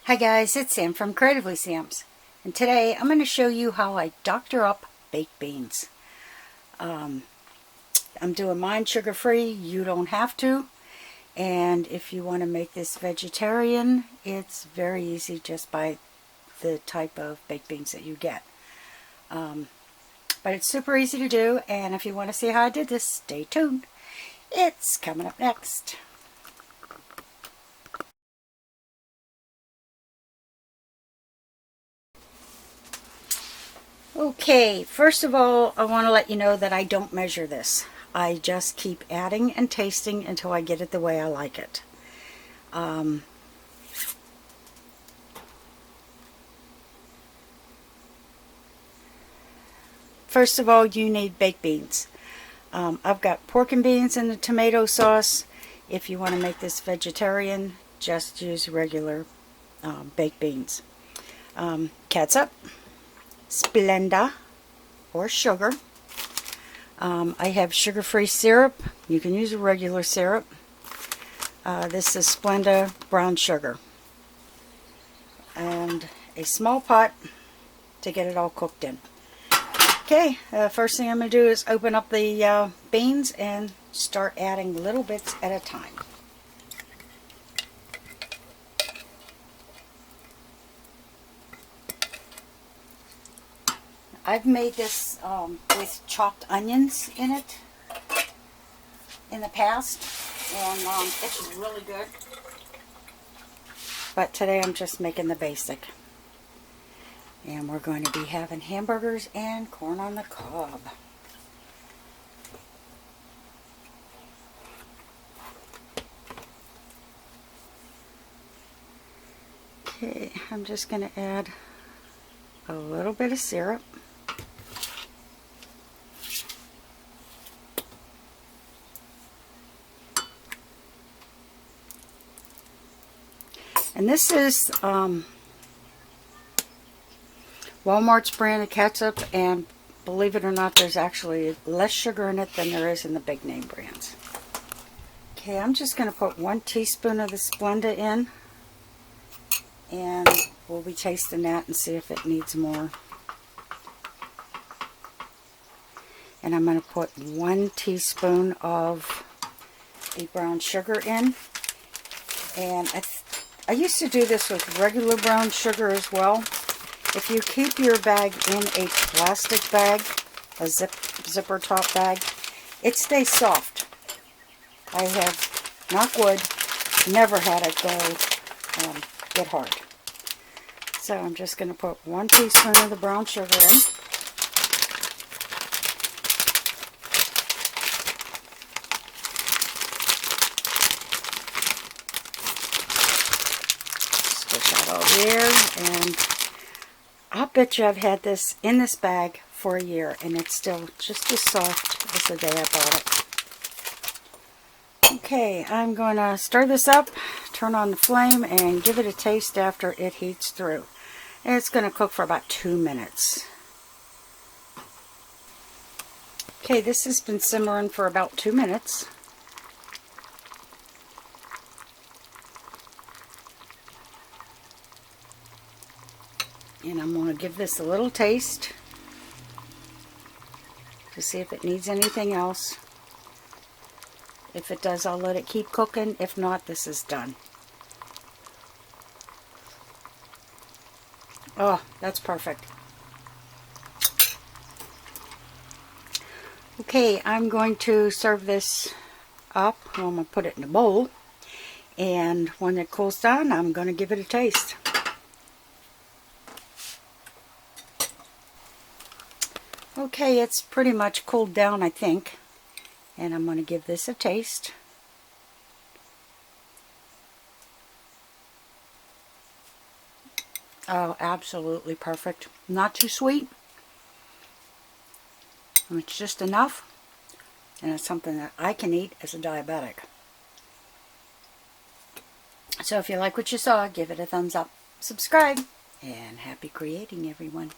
Hi guys, it's Sam from Creatively Sam's, and today I'm going to show you how I doctor up baked beans. I'm doing mine sugar-free. You don't have to, and if you want to make this vegetarian, it's very easy just by the type of baked beans that you get. But it's super easy to do, and if you want to see how I did this, stay tuned. It's coming up next. Okay, first of all, I want to let you know that I don't measure this. I just keep adding and tasting until I get it the way I like it. First of all, you need baked beans. I've got pork and beans in the tomato sauce. If you want to make this vegetarian, just use regular baked beans. Catsup, Splenda, or sugar. I have sugar-free syrup. You can use a regular syrup. This is Splenda brown sugar. And a small pot to get it all cooked in. Okay, first thing I'm going to do is open up the beans and start adding little bits at a time. I've made this with chopped onions in it in the past, and it's really good. But today I'm just making the basic. And we're going to be having hamburgers and corn on the cob. Okay, I'm just going to add a little bit of syrup. And this is Walmart's brand of ketchup, and believe it or not, there's actually less sugar in it than there is in the big name brands. Okay, I'm just going to put 1 teaspoon of the Splenda in, and we'll be tasting that and see if it needs more. And I'm going to put 1 teaspoon of the brown sugar in, and I used to do this with regular brown sugar as well. If you keep your bag in a plastic bag, a zipper top bag, it stays soft. I have, knock wood, never had it get hard. So I'm just going to put 1 teaspoon of the brown sugar in. Squish that over here, and I'll bet you I've had this in this bag for a year, and it's still just as soft as the day I bought it. Okay, I'm going to stir this up, turn on the flame, and give it a taste after it heats through. And it's going to cook for about 2 minutes. Okay, this has been simmering for about 2 minutes. And I'm going to give this a little taste to see if it needs anything else. If it does, I'll let it keep cooking. If not, this is done. Oh, that's perfect. Okay, I'm going to serve this up. Well, I'm going to put it in a bowl. And when it cools down, I'm going to give it a taste. Okay, it's pretty much cooled down, I think, and I'm going to give this a taste. Oh, absolutely perfect. Not too sweet. It's just enough, and it's something that I can eat as a diabetic. So if you like what you saw, give it a thumbs up, subscribe, and happy creating, everyone.